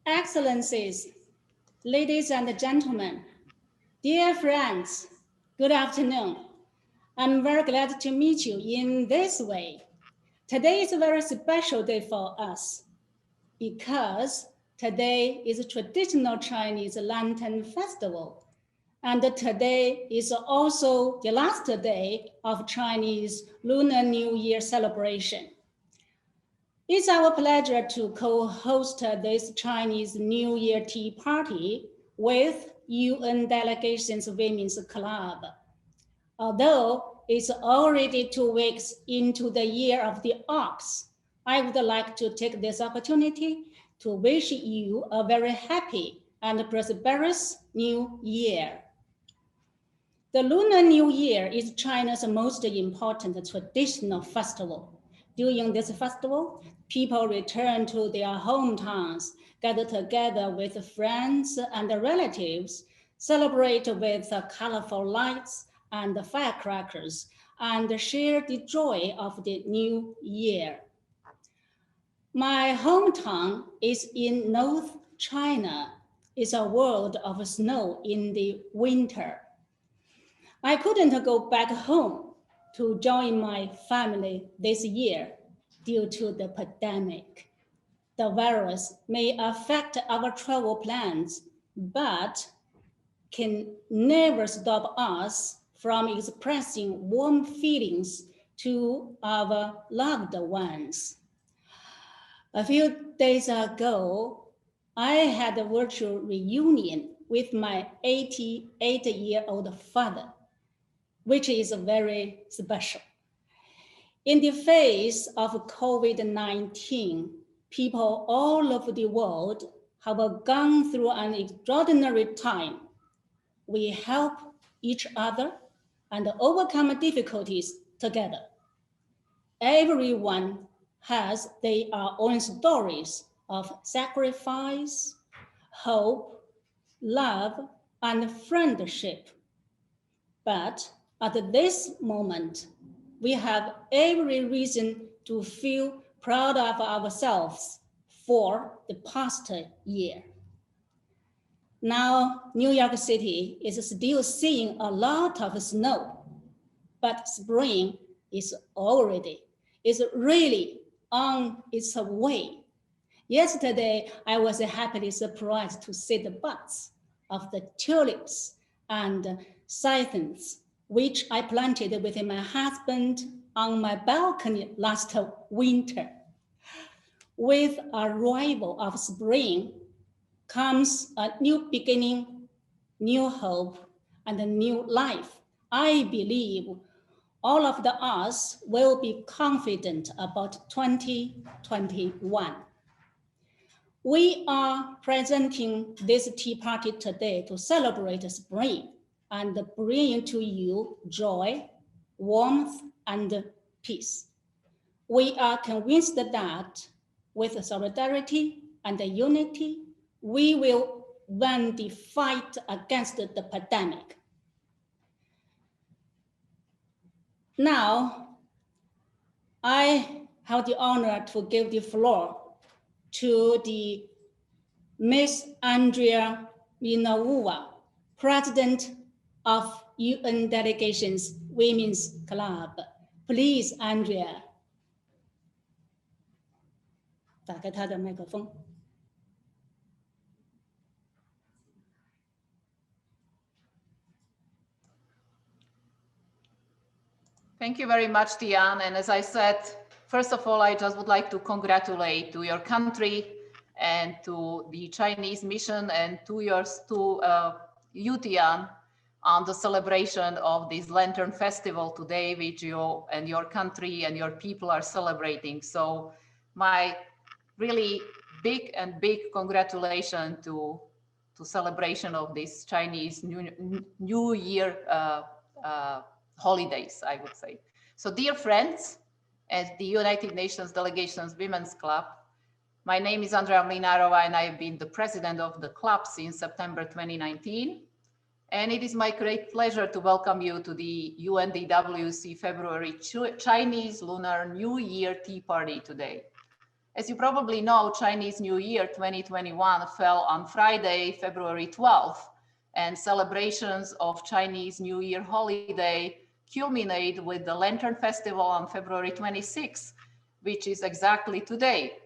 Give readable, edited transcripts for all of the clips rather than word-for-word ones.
Excellencies, ladies and gentlemen, dear friends, good afternoon. I'm very glad to meet you in this way. Today is a very special day for us because today is a traditional Chinese Lantern Festival. And today is also the last day of Chinese Lunar New Year celebration. It's our pleasure to co-host this Chinese New Year Tea Party with UN Delegations Women's Club. Although it's already 2 weeks into the year of the ox, I would like to take this opportunity to wish you a very happy and prosperous new year. The Lunar New Year is China's most important traditional festival. During this festival, people return to their hometowns, gather together with friends and relatives, celebrate with colorful lights and firecrackers, and share the joy of the new year. My hometown is in North China. It's a world of snow in the winter. I couldn't go back home to join my family this year due to the pandemic. The virus may affect our travel plans, but can never stop us from expressing warm feelings to our loved ones. A few days ago, I had a virtual reunion with my 88-year-old father, which is very special. In the face of COVID-19, people all over the world have gone through an extraordinary time. We help each other and overcome difficulties together. Everyone has their own stories of sacrifice, hope, love, and friendship. But at this moment, we have every reason to feel proud of ourselves for the past year. Now, New York City is still seeing a lot of snow, but spring is really on its way. Yesterday, I was happily surprised to see the buds of the tulips and cythons, which I planted with my husband on my balcony last winter. With arrival of spring comes a new beginning, new hope, and a new life. I believe all of us will be confident about 2021. We are presenting this tea party today to celebrate spring and bring to you joy, warmth, and peace. We are convinced that with solidarity and unity, we will win the fight against the pandemic. Now, I have the honor to give the floor to the Miss Andrea Minauwa, President of UN Delegations Women's Club. Please, Andrea. 打开她的麦克风。Thank you very much, Tian. And as I said, first of all, I just would like to congratulate to your country and to the Chinese mission and to you, Tian, on the celebration of this Lantern Festival today, which you and your country and your people are celebrating. So my really big congratulations to celebration of this Chinese New Year holidays, I would say. So dear friends, as the United Nations Delegations Women's Club, my name is Andrea Mlinarova and I've been the president of the club since September 2019. And it is my great pleasure to welcome you to the UNDWC February Chinese Lunar New Year Tea Party today. As you probably know, Chinese New Year 2021 fell on Friday, February 12th, and celebrations of Chinese New Year holiday culminate with the Lantern Festival on February 26th, which is exactly today.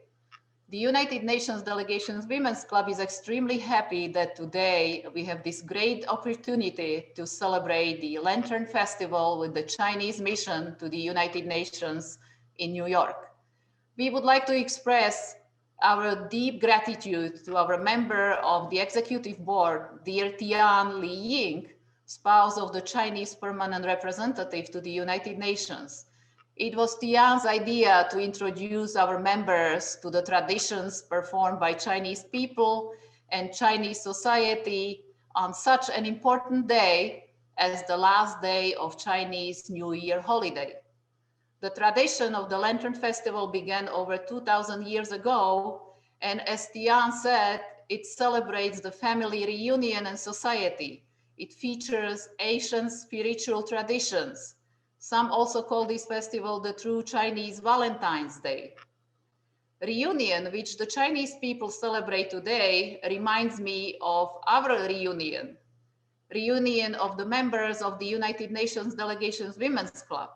The United Nations Delegations Women's Club is extremely happy that today we have this great opportunity to celebrate the Lantern Festival with the Chinese mission to the United Nations in New York. We would like to express our deep gratitude to our member of the executive board, dear Tian Liying, spouse of the Chinese permanent representative to the United Nations. It was Tian's idea to introduce our members to the traditions performed by Chinese people and Chinese society on such an important day as the last day of Chinese New Year holiday. The tradition of the Lantern Festival began over 2,000 years ago, and as Tian said, it celebrates the family reunion and society. It features Asian spiritual traditions. Some also call this festival the true Chinese Valentine's Day. Reunion, which the Chinese people celebrate today, reminds me of our reunion of the members of the United Nations Delegations Women's Club.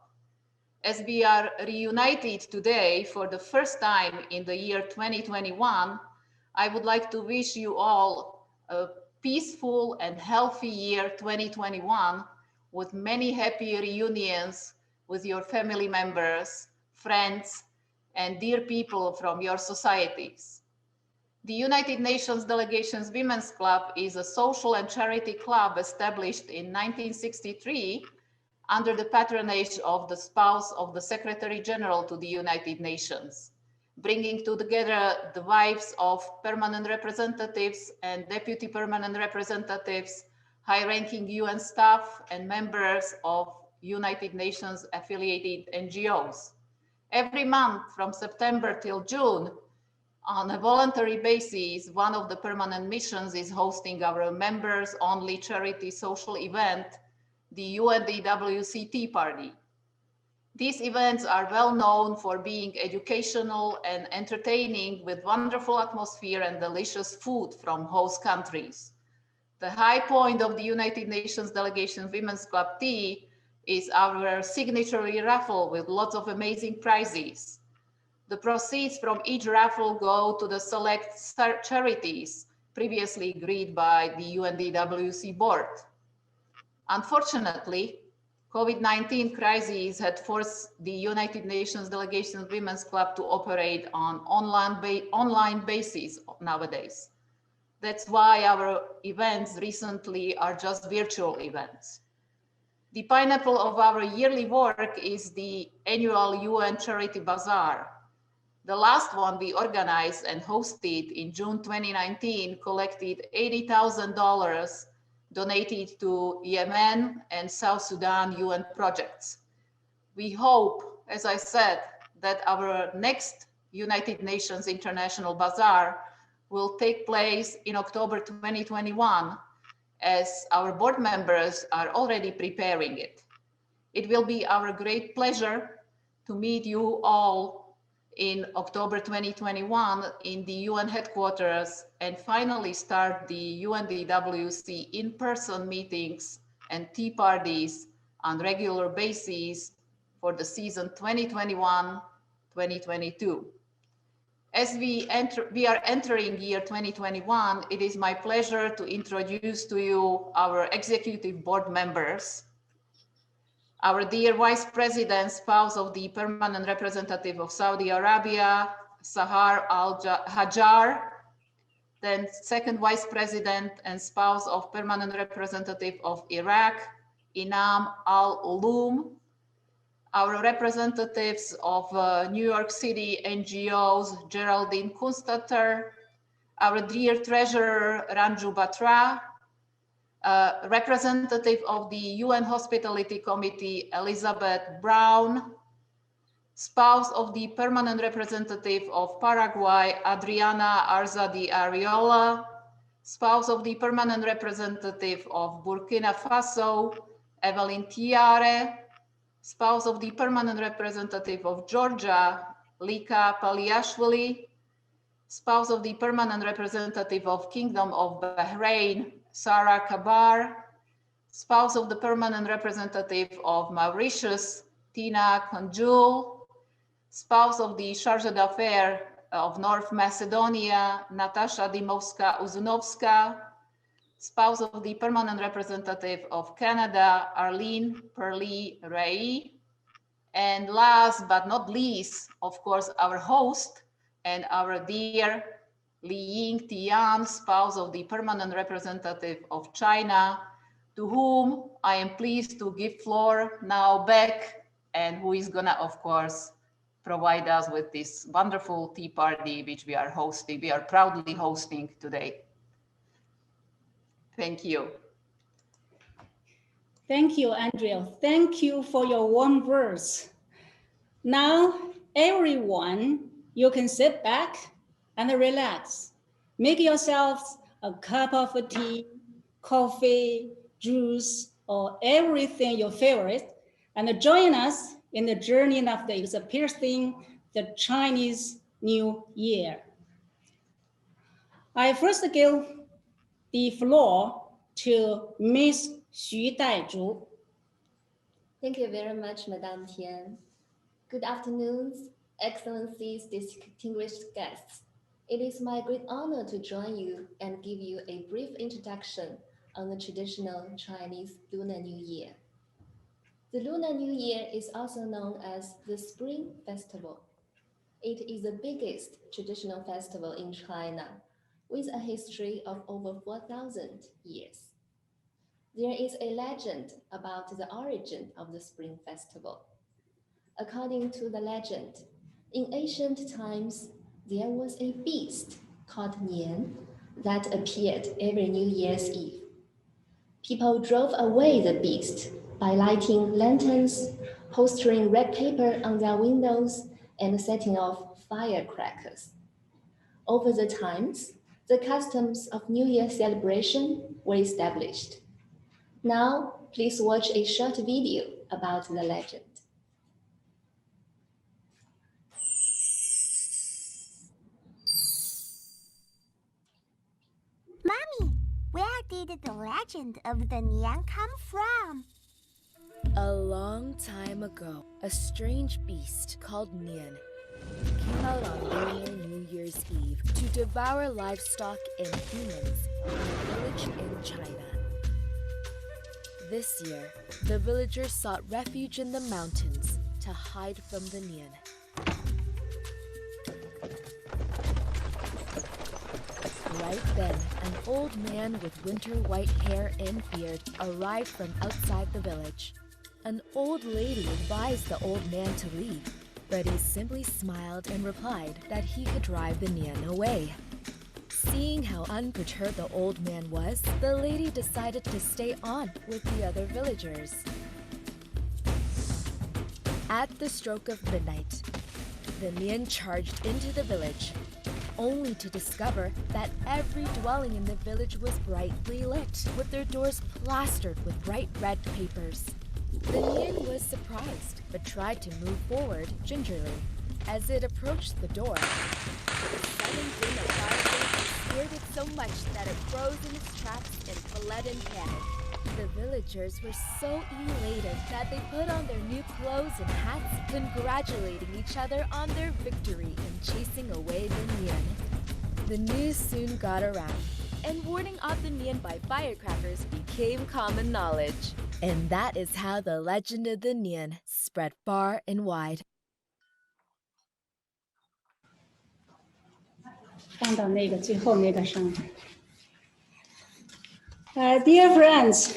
As we are reunited today for the first time in the year 2021, I would like to wish you all a peaceful and healthy year 2021 with many happy reunions with your family members, friends, and dear people from your societies. The United Nations Delegations Women's Club is a social and charity club established in 1963 under the patronage of the spouse of the Secretary General to the United Nations, bringing together the wives of permanent representatives and deputy permanent representatives, high-ranking UN staff, and members of United Nations affiliated NGOs. Every month from September till June, on a voluntary basis, one of the permanent missions is hosting our members-only charity social event, the UNDWC Tea Party. These events are well known for being educational and entertaining with wonderful atmosphere and delicious food from host countries. The high point of the United Nations Delegation Women's Club Tea is our signature raffle with lots of amazing prizes. The proceeds from each raffle go to the select charities previously agreed by the UNDWC board. Unfortunately, COVID-19 crisis had forced the United Nations Delegation Women's Club to operate on online basis nowadays. That's why our events recently are just virtual events. The pineapple of our yearly work is the annual UN Charity Bazaar. The last one we organized and hosted in June 2019 collected $80,000 donated to Yemen and South Sudan UN projects. We hope, as I said, that our next United Nations International Bazaar will take place in October 2021, as our board members are already preparing it. It will be our great pleasure to meet you all in October 2021 in the UN headquarters and finally start the UNDWC in-person meetings and tea parties on regular basis for the season 2021-2022. As we are entering year 2021, it is my pleasure to introduce to you our executive board members. Our dear Vice President, spouse of the Permanent Representative of Saudi Arabia, Sahar Al-Hajjar, then second Vice President and spouse of Permanent Representative of Iraq, Inam Al-Ulum, our representatives of New York City NGOs, Geraldine Kunstatter, our dear Treasurer, Ranju Batra, representative of the UN Hospitality Committee, Elizabeth Brown, spouse of the Permanent Representative of Paraguay, Adriana Arza de Ariola, spouse of the Permanent Representative of Burkina Faso, Evelyn Tiare, spouse of the Permanent Representative of Georgia, Lika Paliashvili, spouse of the permanent representative of Kingdom of Bahrain, Sarah Kabar, spouse of the permanent representative of Mauritius, Tina Kanjul, spouse of the Charge d'Affaires of North Macedonia, Natasha Dimovska-Uzunovska, spouse of the permanent representative of Canada, Arlene Perley Ray, and last but not least, of course, our host and our dear Liying Tian, spouse of the permanent representative of China, to whom I am pleased to give floor now back, and who is gonna, of course, provide us with this wonderful tea party, which we are hosting, we are proudly hosting today. Thank you. Thank you, Andrea. Thank you for your warm words. Now, everyone, you can sit back and relax. Make yourselves a cup of tea, coffee, juice, or everything your favorite, and join us in the journey of the experiencing the Chinese New Year. I first give the floor to Miss Xu Daizhu. Thank you very much, Madame Tian. Good afternoon, Excellencies, distinguished guests. It is my great honor to join you and give you a brief introduction on the traditional Chinese Lunar New Year. The Lunar New Year is also known as the Spring Festival. It is the biggest traditional festival in China, with a history of over 4,000 years. There is a legend about the origin of the Spring Festival. According to the legend, in ancient times, there was a beast called Nian that appeared every New Year's Eve. People drove away the beast by lighting lanterns, posting red paper on their windows, and setting off firecrackers. Over the times, the customs of New Year celebration were established. Now, please watch a short video about the legend. Mommy, where did the legend of the Nian come from? A long time ago, a strange beast called Nian came out on Lunar New Year's Eve to devour livestock and humans in a village in China. This year, the villagers sought refuge in the mountains to hide from the Nian. Right then, an old man with winter white hair and beard arrived from outside the village. An old lady advised the old man to leave, but he simply smiled and replied that he could drive the Nian away. Seeing how unperturbed the old man was, the lady decided to stay on with the other villagers. At the stroke of midnight, the Nian charged into the village, only to discover that every dwelling in the village was brightly lit, with their doors plastered with bright red papers. The Nian was surprised, but tried to move forward gingerly. As it approached the door, the sudden din of fire scared it so much that it froze in its tracks and fled in panic. The villagers were so elated that they put on their new clothes and hats, congratulating each other on their victory in chasing away the Nian. The news soon got around, and warding off the Nian by firecrackers became common knowledge. And that is how the legend of the Nian spread far and wide. 放到那个最后那个上。Dear friends,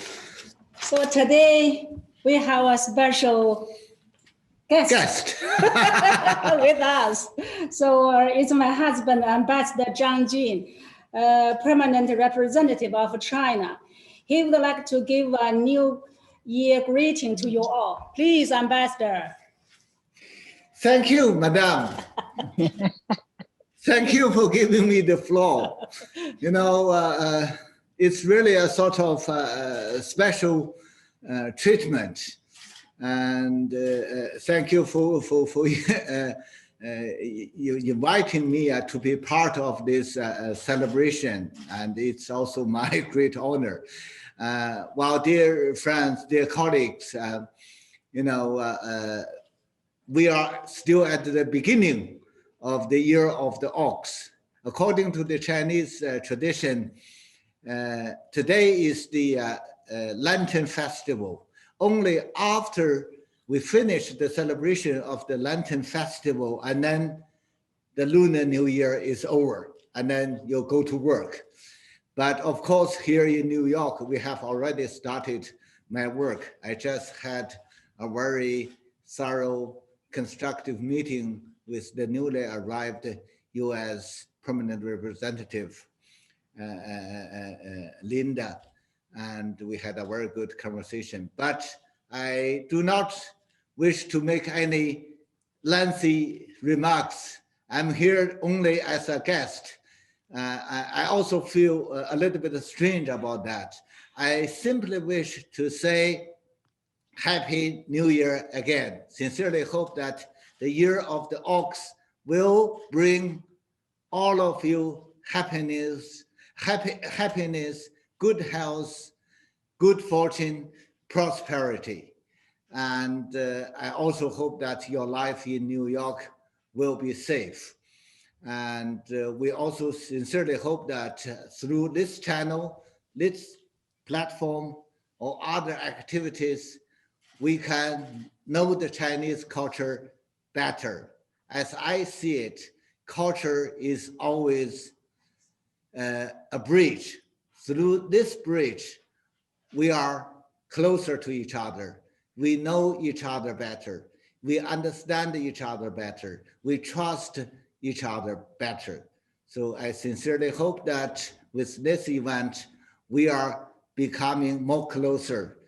so today we have a special guest with us. So it's my husband, Ambassador Zhang Jin, permanent representative of China. He would like to give a New Year greeting to you all. Please, Ambassador. Thank you, Madam. Thank you for giving me the floor. You know, it's really a sort of special treatment. And thank you for you inviting me to be part of this celebration, and it's also my great honor. Well, dear friends, dear colleagues, we are still at the beginning of the year of the ox. According to the Chinese tradition, today is the Lantern Festival. Only after we finish the celebration of the Lantern Festival, and then the Lunar New Year is over, and then you'll go to work. But of course, here in New York, we have already started my work. I just had a very thorough, constructive meeting with the newly arrived U.S. permanent representative, Linda, and we had a very good conversation. But I do not wish to make any lengthy remarks. I'm here only as a guest. I also feel a little bit strange about that. I simply wish to say Happy New Year again. Sincerely hope that the year of the ox will bring all of you happiness, good health, good fortune, prosperity. And I also hope that your life in New York will be safe. And we also sincerely hope that through this channel, this platform, or other activities, we can know the Chinese culture better. As I see it, culture is always a bridge. Through this bridge, we are closer to each other. We know each other better. We understand each other better. We trust each other better. So I sincerely hope that with this event, we are becoming more closer.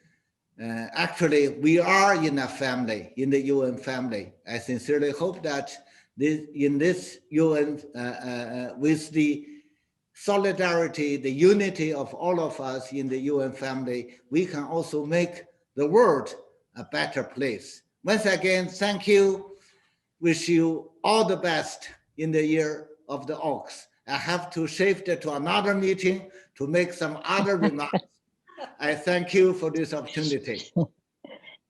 Actually, we are in a family, in the UN family. I sincerely hope that in this UN, with the solidarity, the unity of all of us in the UN family, we can also make the world a better place. Once again, thank you. Wish you all the best in the year of the ox. I have to shift to another meeting to make some other remarks. I thank you for this opportunity.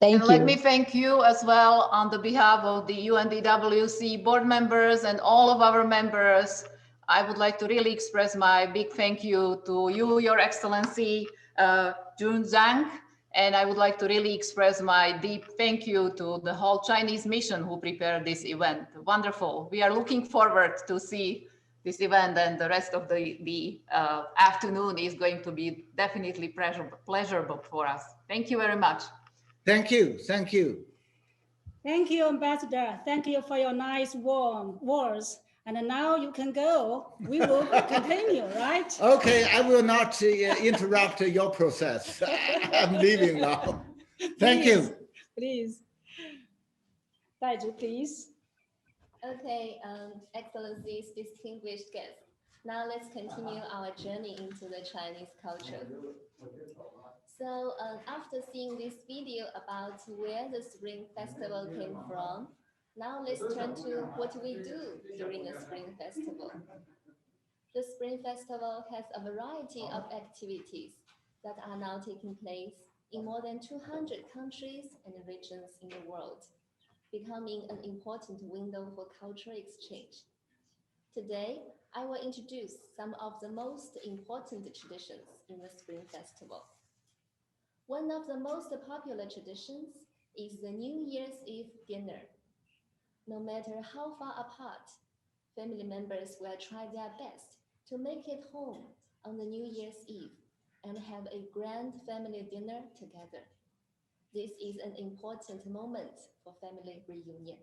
And let me thank you as well on the behalf of the UNDWC board members and all of our members. I would like to really express my big thank you to you, Your Excellency, Jun Zhang. And I would like to really express my deep thank you to the whole Chinese mission who prepared this event. Wonderful. We are looking forward to see this event, and the rest of the afternoon is going to be definitely pleasurable for us. Thank you very much. Thank you. Thank you. Thank you, Ambassador. Thank you for your nice warm words. And now you can go. We will continue, right? Okay, I will not interrupt your process. I'm leaving now. Thank you. Please. Daiju, please. Okay, Excellencies, distinguished guests. Now let's continue our journey into the Chinese culture. So after seeing this video about where the Spring Festival came from, now let's turn to what we do during the Spring Festival. The Spring Festival has a variety of activities that are now taking place in more than 200 countries and regions in the world, becoming an important window for cultural exchange. Today, I will introduce some of the most important traditions in the Spring Festival. One of the most popular traditions is the New Year's Eve dinner. No matter how far apart, family members will try their best to make it home on the New Year's Eve and have a grand family dinner together. This is an important moment for family reunion.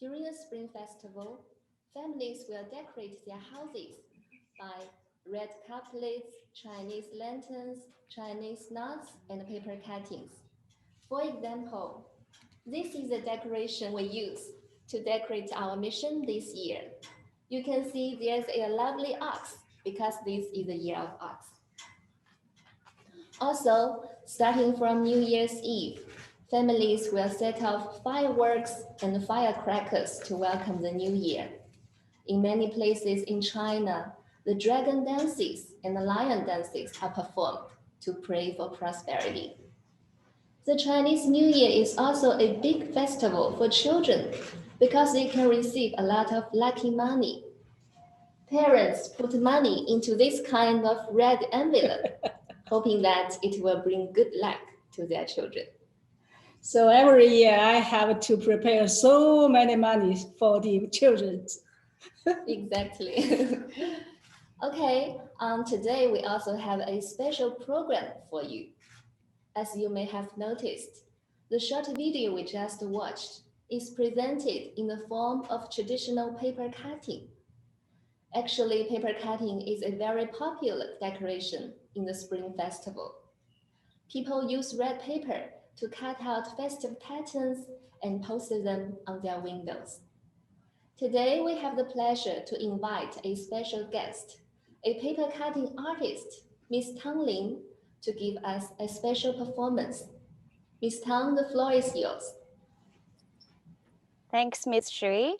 During the Spring Festival, families will decorate their houses by red couplets, Chinese lanterns, Chinese nuts, and paper cuttings. For example, this is the decoration we use to decorate our mission this year. You can see there's a lovely ox because this is the year of ox. Also, starting from New Year's Eve, Families will set off fireworks and firecrackers to welcome the new year. In many places in China, the dragon dances and the lion dances are performed to pray for prosperity. The Chinese New Year is also a big festival for children because they can receive a lot of lucky money. Parents put money into this kind of red envelope, hoping that it will bring good luck to their children. So every year I have to prepare so many money for the children. Exactly. Okay, today we also have a special program for you. As you may have noticed, the short video we just watched is presented in the form of traditional paper cutting. Actually, paper cutting is a very popular decoration in the Spring Festival. People use red paper to cut out festive patterns and post them on their windows. Today, we have the pleasure to invite a special guest, a paper cutting artist, Miss Tang Lin, to give us a special performance. Miss Tang, the floor is yours. Thanks, Miss Shui.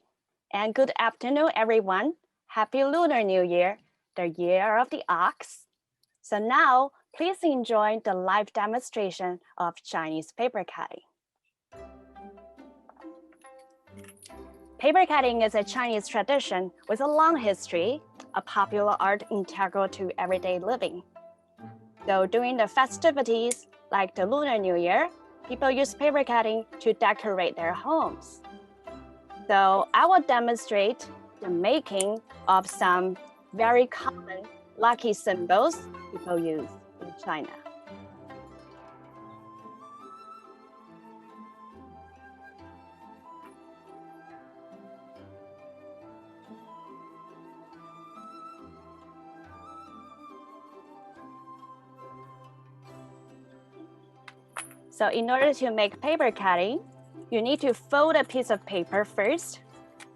And good afternoon, everyone. Happy Lunar New Year, the year of the ox. So now, please enjoy the live demonstration of Chinese paper cutting. Paper cutting is a Chinese tradition with a long history, a popular art integral to everyday living. So during the festivities, like the Lunar New Year, people use paper cutting to decorate their homes. So I will demonstrate the making of some very common lucky symbols people use in China. So in order to make paper cutting, you need to fold a piece of paper first,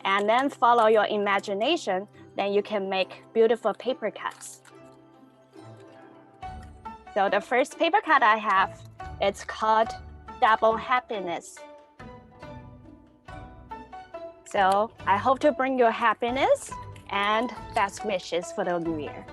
and then follow your imagination, then you can make beautiful paper cuts. So the first paper cut I have, it's called Double Happiness. So I hope to bring you happiness and best wishes for the new year.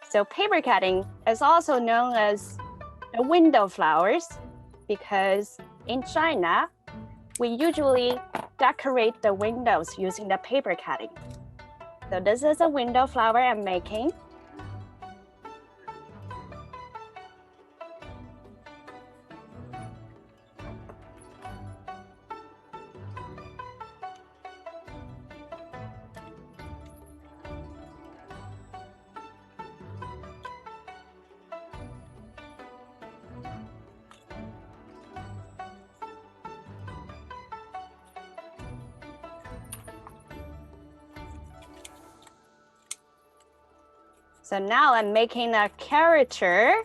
So paper cutting is also known as the window flowers because in China, we usually decorate the windows using the paper cutting. So this is a window flower I'm making. So now I'm making a character.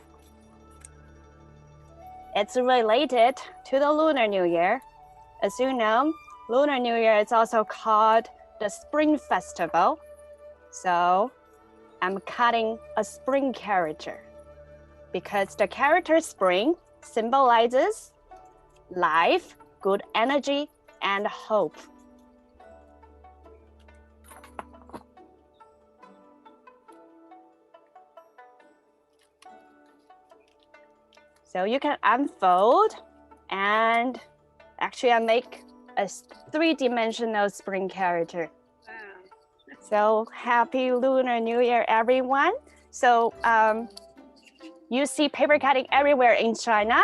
It's related to the Lunar New Year. As you know, Lunar New Year is also called the Spring Festival. So I'm cutting a spring character because the character spring symbolizes life, good energy, and hope. So you can unfold, and actually I make a three-dimensional spring character. So happy Lunar New Year, everyone. So you see paper cutting everywhere in China.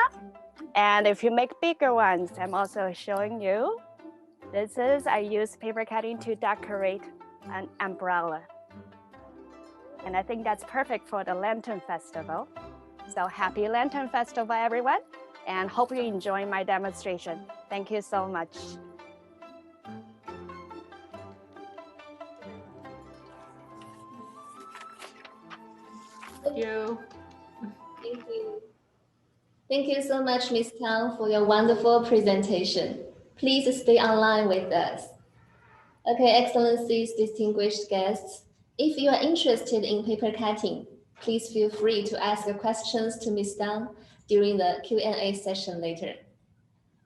And if you make bigger ones, I'm also showing you. I use paper cutting to decorate an umbrella. And I think that's perfect for the Lantern Festival. So happy Lantern Festival, everyone. and hope you enjoy my demonstration. Thank you so much. Thank you. Thank you. Thank you so much, Ms. Tang, for your wonderful presentation. Please stay online with us. Okay, Excellencies, distinguished guests, if you are interested in paper cutting, please feel free to ask your questions to Ms. Tang during the Q&A session later.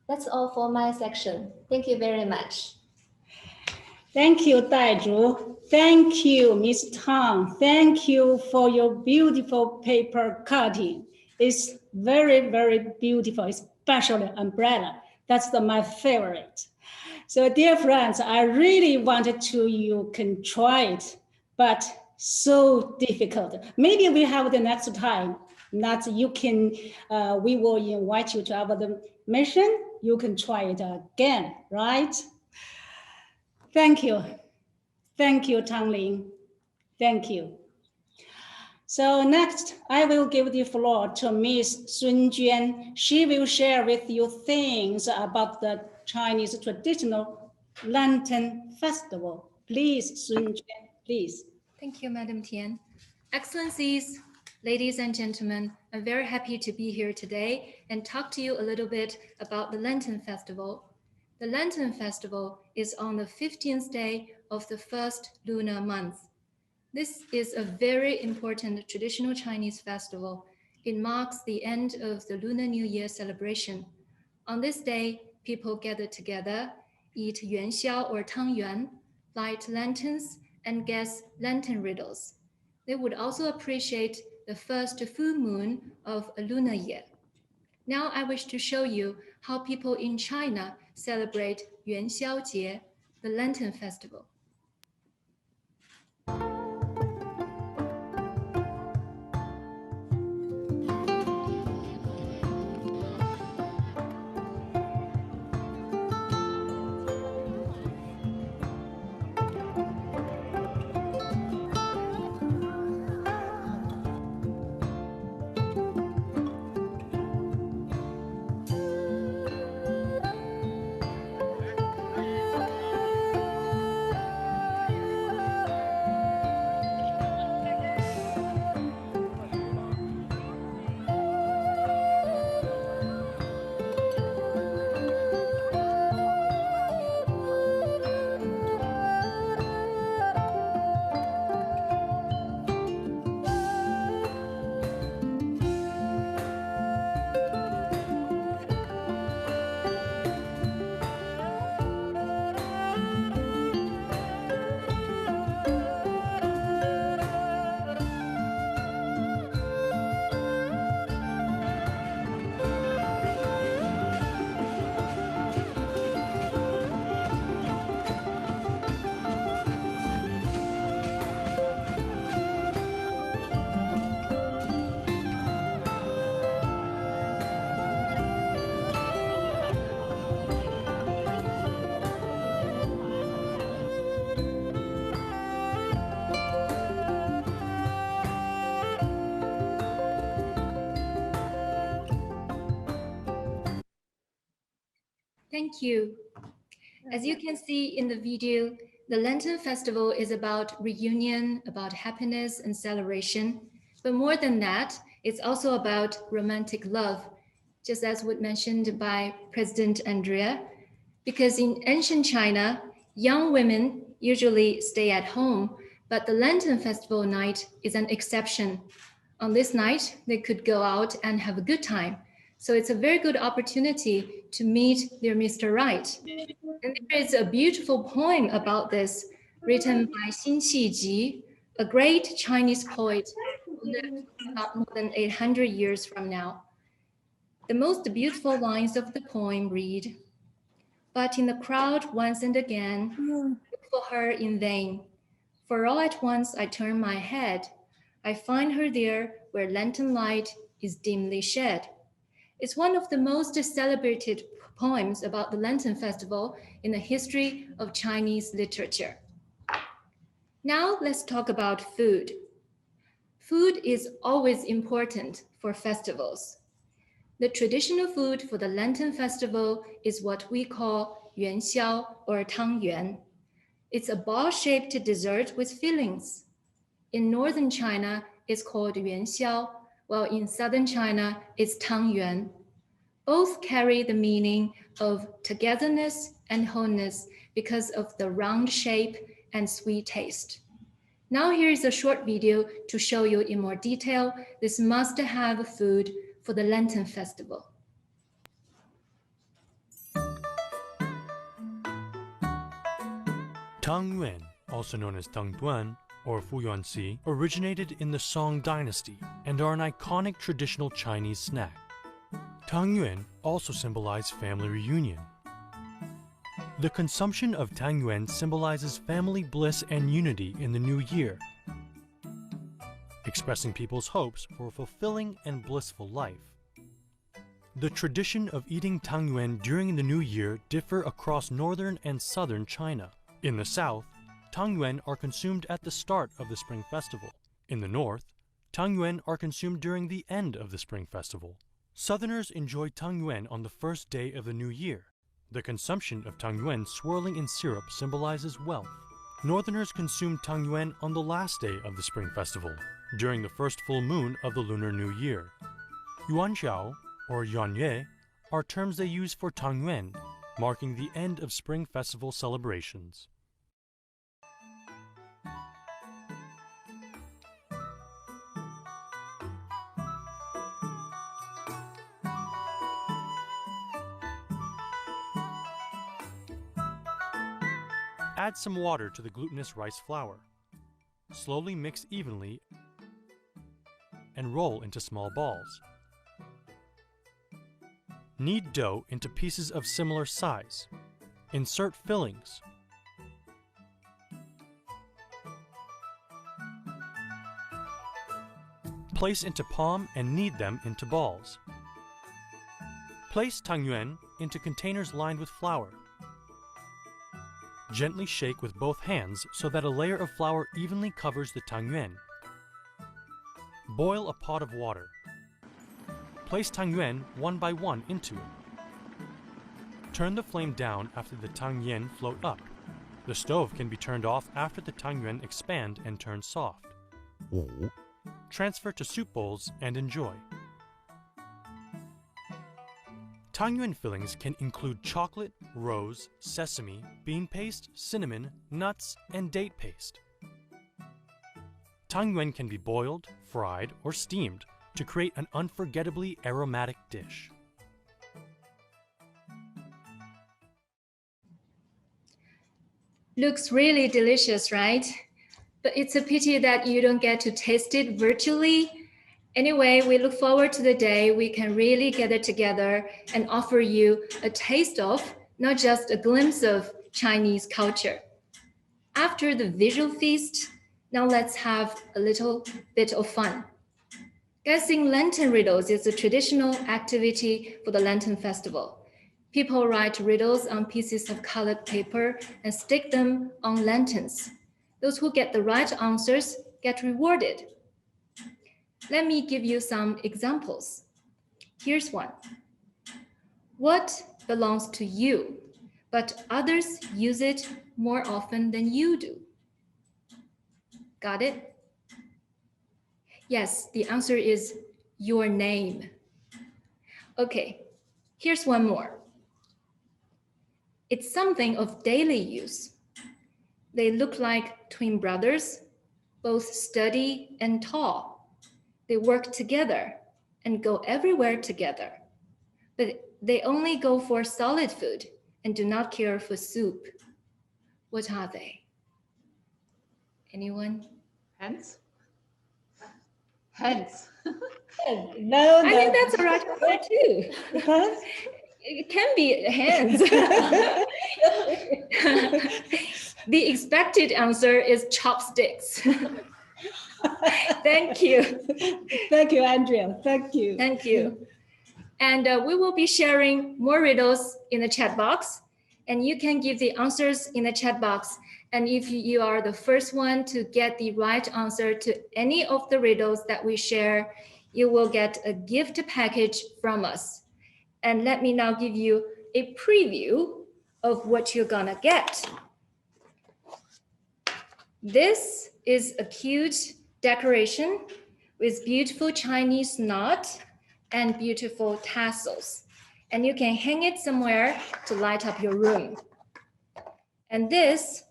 That's all for my section. Thank you very much. Thank you, Daizhu. Thank you, Ms. Tang. Thank you for your beautiful paper cutting. It's very, very beautiful, especially umbrella. That's my favorite. So dear friends, I really wanted you can try it, but so difficult. Maybe we have the next time that you can, we will invite you to our mission. You can try it again, right? Thank you. Thank you, Tangling. Thank you. So next, I will give the floor to Ms. Sun Juan. She will share with you things about the Chinese traditional Lantern Festival. Please, Sun Juan, please. Thank you, Madam Tian. Excellencies, ladies and gentlemen, I'm very happy to be here today and talk to you a little bit about the Lantern Festival. The Lantern Festival is on the 15th day of the first lunar month. This is a very important traditional Chinese festival. It marks the end of the Lunar New Year celebration. On this day, people gather together, eat yuanxiao or tangyuan, light lanterns, and guess lantern riddles. They would also appreciate the first full moon of a lunar year. Now I wish to show you how people in China celebrate Yuanxiao-jie, the Lantern Festival. Thank you. As you can see in the video, the Lantern Festival is about reunion, about happiness and celebration. But more than that, it's also about romantic love, just as was mentioned by President Andrea. Because in ancient China, young women usually stay at home, but the Lantern Festival night is an exception. On this night, they could go out and have a good time. So it's a very good opportunity to meet their Mr. Right. And there is a beautiful poem about this written by Xin Qiji, a great Chinese poet who lived about more than 800 years from now. The most beautiful lines of the poem read, "But in the crowd once and again, look for her in vain. For all at once I turn my head, I find her there where lantern light is dimly shed." It's one of the most celebrated poems about the Lantern Festival in the history of Chinese literature. Now let's talk about food. Food is always important for festivals. The traditional food for the Lantern festival is what we call yuanxiao or tangyuan. It's a ball-shaped dessert with fillings. In northern China, it's called yuanxiao, while in southern China, it's tangyuan. Both carry the meaning of togetherness and wholeness because of the round shape and sweet taste. Now here is a short video to show you in more detail this must-have food for the Lantern festival. Tangyuan, also known as Tangduan or Fuyuanxi, originated in the Song dynasty and are an iconic traditional Chinese snack. Tangyuan also symbolize family reunion. The consumption of tangyuan symbolizes family bliss and unity in the new year, expressing people's hopes for a fulfilling and blissful life. The tradition of eating tangyuan during the new year differ across northern and southern China. In the south, tangyuan are consumed at the start of the Spring Festival. In the north, tangyuan are consumed during the end of the Spring Festival. Southerners enjoy tangyuan on the first day of the new year. The consumption of tangyuan swirling in syrup symbolizes wealth. Northerners consume tangyuan on the last day of the Spring Festival, during the first full moon of the Lunar New Year. Yuanxiao, or yuanyue, are terms they use for tangyuan, marking the end of Spring Festival celebrations. Add some water to the glutinous rice flour. Slowly mix evenly and roll into small balls. Knead dough into pieces of similar size. Insert fillings. Place into palm and knead them into balls. Place tangyuan into containers lined with flour. Gently shake with both hands so that a layer of flour evenly covers the tangyuan. Boil a pot of water. Place tangyuan one by one into it. Turn the flame down after the tangyuan float up. The stove can be turned off after the tangyuan expand and turn soft. Transfer to soup bowls and enjoy. Tangyuan fillings can include chocolate, rose, sesame, bean paste, cinnamon, nuts, and date paste. Tangyuan can be boiled, fried, or steamed to create an unforgettably aromatic dish. Looks really delicious, right? But it's a pity that you don't get to taste it virtually. Anyway, we look forward to the day we can really gather together and offer you a taste of, not just a glimpse of, Chinese culture. After the visual feast, now let's have a little bit of fun. Guessing lantern riddles is a traditional activity for the Lantern Festival. People write riddles on pieces of colored paper and stick them on lanterns. Those who get the right answers get rewarded. Let me give you some examples. Here's one. What belongs to you, but others use it more often than you do? Got it? Yes, the answer is your name. Okay, here's one more. It's something of daily use. They look like twin brothers, both sturdy and tall. They work together and go everywhere together, but they only go for solid food and do not care for soup. What are they? Anyone? Hens? Hens. No, I mean, that's the right answer too. It can be hands. The expected answer is chopsticks. Thank you. Thank you, Andrea. Thank you. Thank you. And we will be sharing more riddles in the chat box, and you can give the answers in the chat box. And if you are the first one to get the right answer to any of the riddles that we share, you will get a gift package from us. And let me now give you a preview of what you're gonna get. This is a cute decoration with beautiful Chinese knot and beautiful tassels. And you can hang it somewhere to light up your room. And this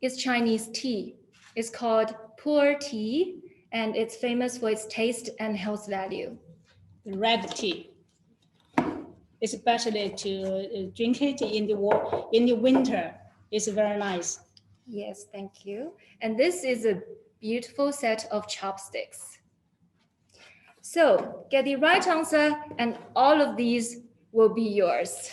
is Chinese tea. It's called pu'er tea, and it's famous for its taste and health value. The red tea, especially to drink it in the winter. It's very nice. Yes, thank you. And this is a beautiful set of chopsticks. So get the right answer and all of these will be yours.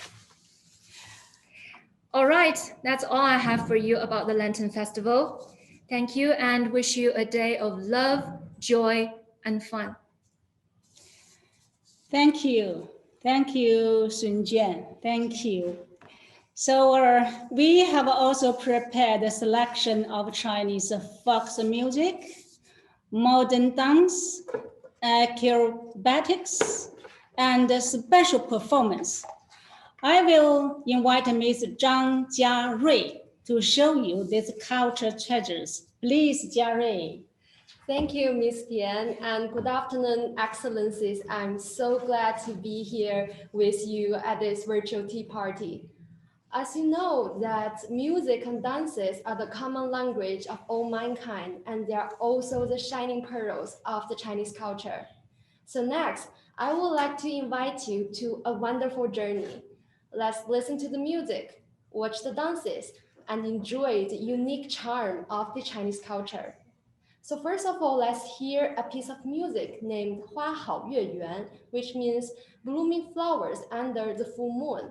All right, that's all I have for you about the Lantern Festival. Thank you and wish you a day of love, joy, and fun. Thank you. Thank you, Sun Jian. Thank you. So we have also prepared a selection of Chinese folk music, modern dance, acrobatics, and special performance. I will invite Ms. Zhang Jiarui to show you these culture treasures. Please, Jiarui. Thank you, Ms. Tian, and good afternoon, Excellencies. I'm so glad to be here with you at this virtual tea party. As you know, that music and dances are the common language of all mankind, and they are also the shining pearls of the Chinese culture. So next, I would like to invite you to a wonderful journey. Let's listen to the music, watch the dances, and enjoy the unique charm of the Chinese culture. So first of all, let's hear a piece of music named 花好月圆, which means blooming flowers under the full moon.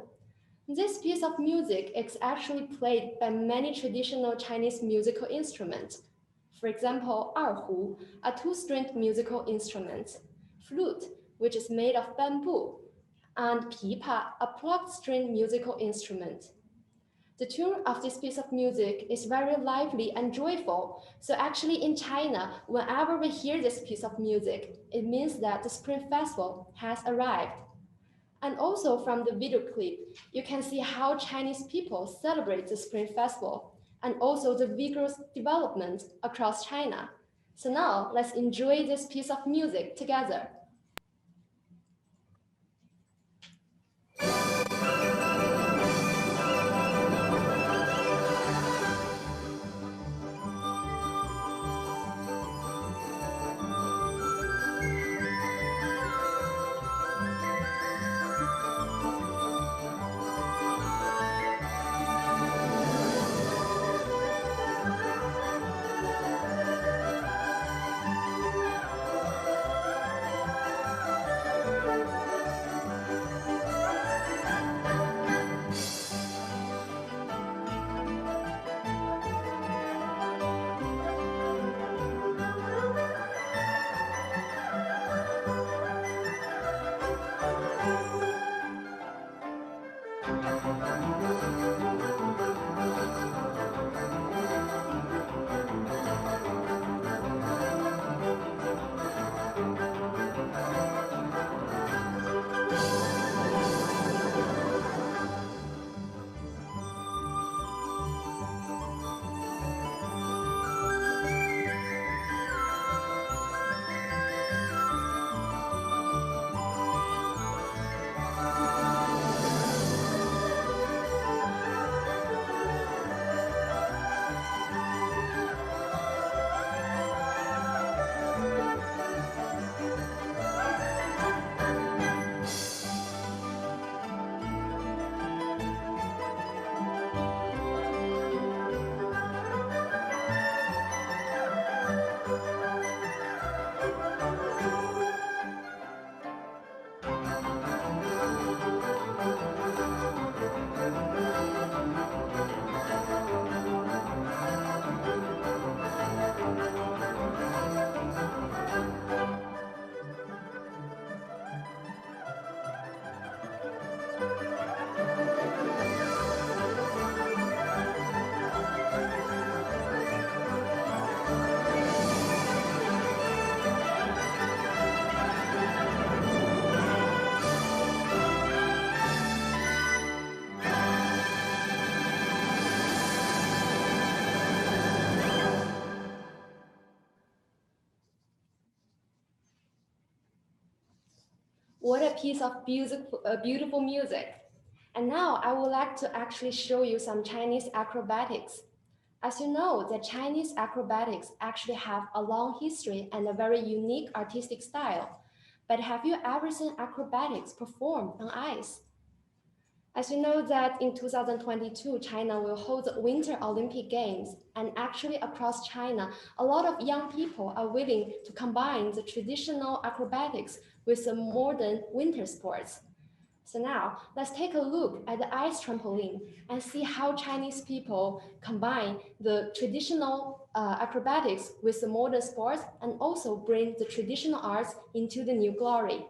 This piece of music is actually played by many traditional Chinese musical instruments. For example, 二胡, a two-stringed musical instrument, flute, which is made of bamboo, and pipa, a plucked string musical instrument. The tune of this piece of music is very lively and joyful. So actually in China, whenever we hear this piece of music, it means that the Spring Festival has arrived. And also from the video clip, you can see how Chinese people celebrate the Spring Festival and also the vigorous development across China. So now let's enjoy this piece of music together. What a piece of beautiful music. And now I would like to actually show you some Chinese acrobatics. As you know, the Chinese acrobatics actually have a long history and a very unique artistic style. But have you ever seen acrobatics performed on ice? As you know that in 2022, China will hold the Winter Olympic Games, and actually across China, a lot of young people are willing to combine the traditional acrobatics with the modern winter sports. So now let's take a look at the ice trampoline and see how Chinese people combine the traditional acrobatics with the modern sports and also bring the traditional arts into the new glory.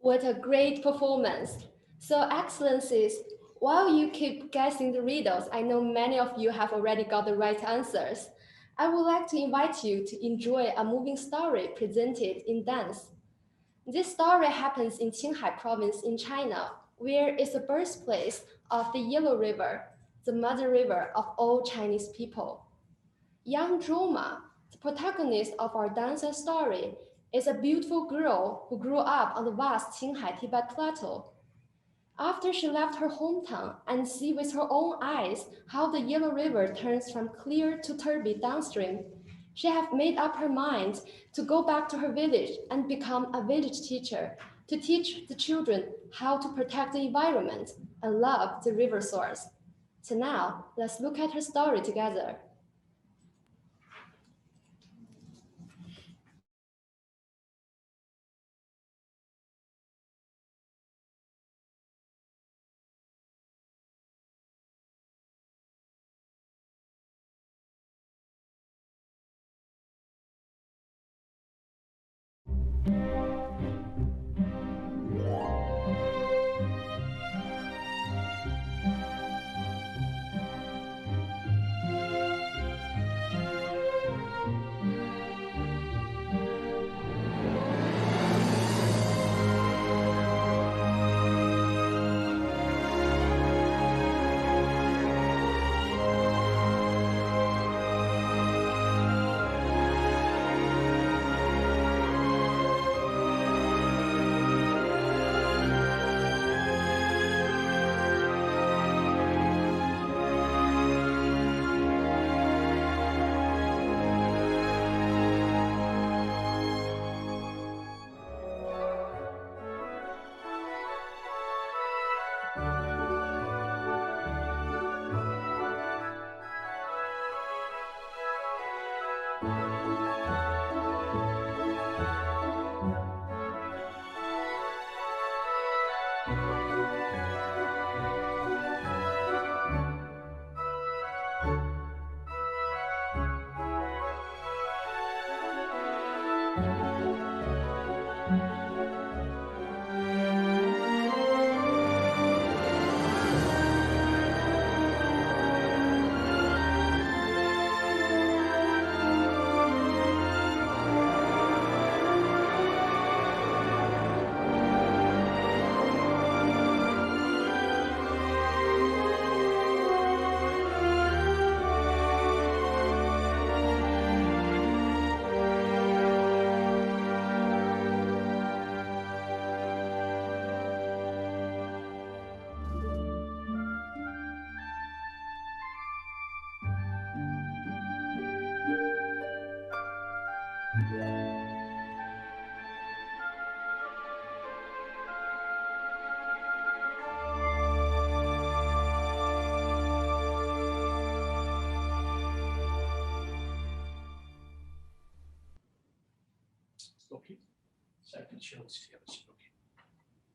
What a great performance. So Excellencies, while you keep guessing the riddles, I know many of you have already got the right answers. I would like to invite you to enjoy a moving story presented in dance. This story happens in Qinghai province in China, where it's the birthplace of the Yellow River, the mother river of all Chinese people. Young Zhoma, the protagonist of our dancer story, is a beautiful girl who grew up on the vast Qinghai Tibet Plateau. After she left her hometown and see with her own eyes how the Yellow River turns from clear to turbid downstream, she have made up her mind to go back to her village and become a village teacher to teach the children how to protect the environment and love the river source. So now, let's look at her story together.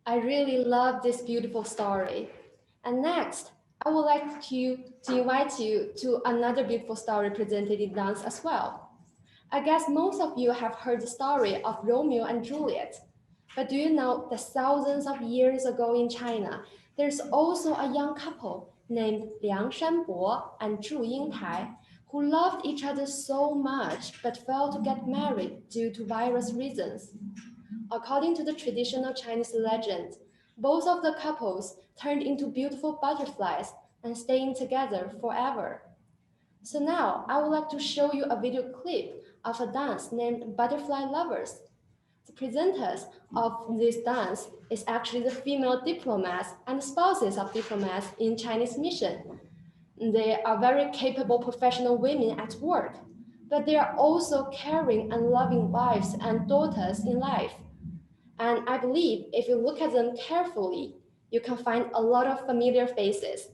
I really love this beautiful story. And next, I would like to invite you to another beautiful story presented in dance as well. I guess most of you have heard the story of Romeo and Juliet. But do you know that thousands of years ago in China, there's also a young couple named Liang Shanbo and Zhu Yingtai who loved each other so much but failed to get married due to various reasons. According to the traditional Chinese legend, both of the couples turned into beautiful butterflies and staying together forever. So now I would like to show you a video clip of a dance named Butterfly Lovers. The presenters of this dance is actually the female diplomats and spouses of diplomats in Chinese mission. They are very capable professional women at work, but they are also caring and loving wives and daughters in life. And I believe if you look at them carefully, you can find a lot of familiar faces.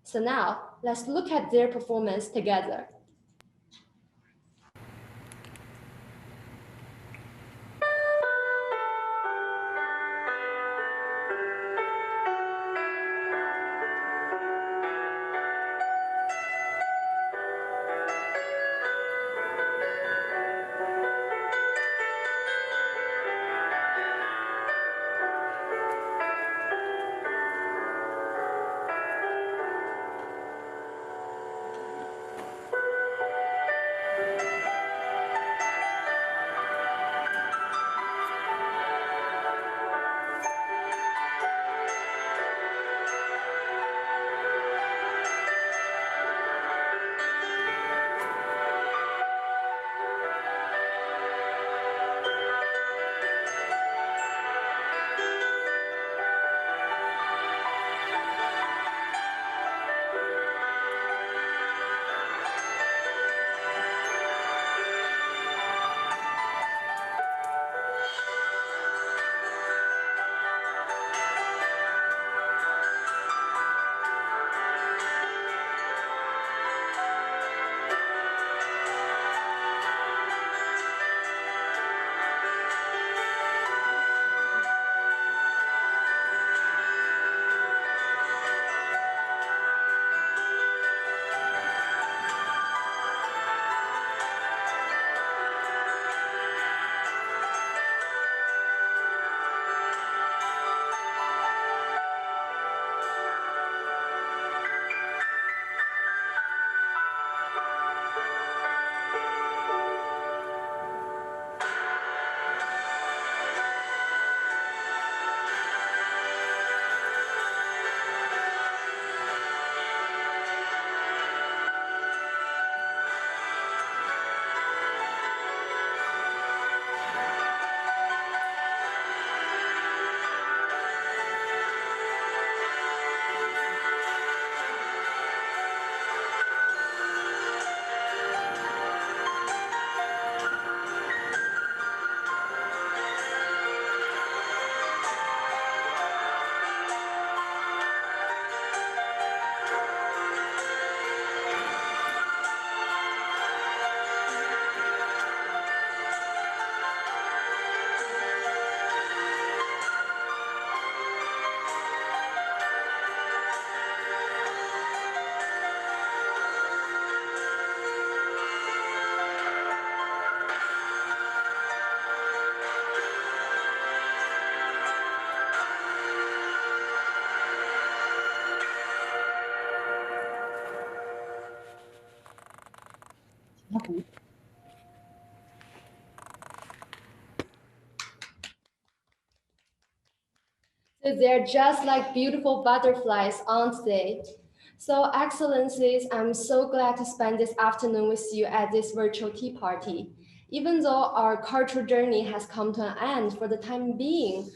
So now let's look at their performance together. Okay. So they're just like beautiful butterflies, aren't they? So, Excellencies, I'm so glad to spend this afternoon with you at this virtual tea party. Even though our cultural journey has come to an end for the time being,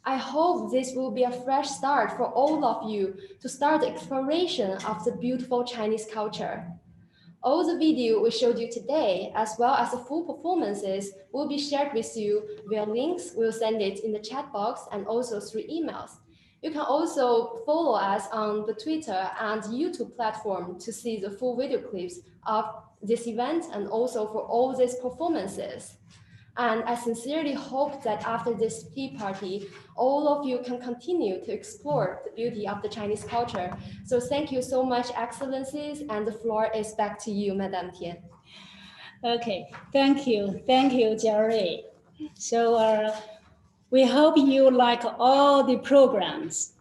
I hope this will be a fresh start for all of you to start the exploration of the beautiful Chinese culture. All the video we showed you today, as well as the full performances, will be shared with you via links. We'll send it in the chat box and also through emails. You can also follow us on the Twitter and YouTube platform to see the full video clips of this event and also for all these performances. And I sincerely hope that after this tea party, all of you can continue to explore the beauty of the Chinese culture. So thank you so much, Excellencies, and the floor is back to you, Madame Tian. Okay, thank you, Jerry. So we hope you like all the programs.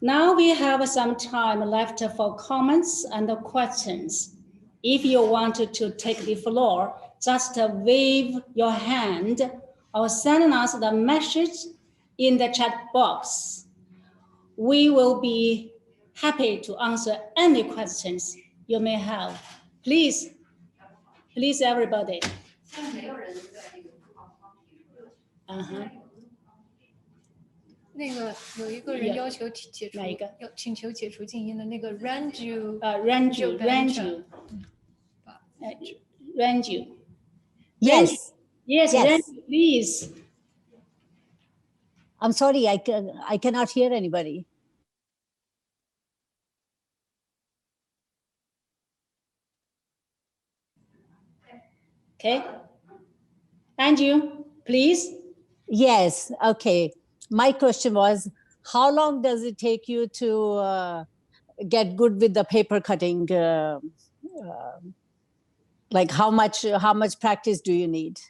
Now we have some time left for comments and questions. If you want to take the floor, just wave your hand or send us the message in the chat box. We will be happy to answer any questions you may have. Please, everybody. Uh-huh. 那个有一个人要求解除，哪一个？要请求解除静音的那个 Ranju。Ranju. Yes. Yes, Yes. Ranju, please. I'm sorry, I cannot hear anybody. Okay. Anju, please. Yes, okay. My question was, how long does it take you to get good with the paper cutting? Like how much practice do you need?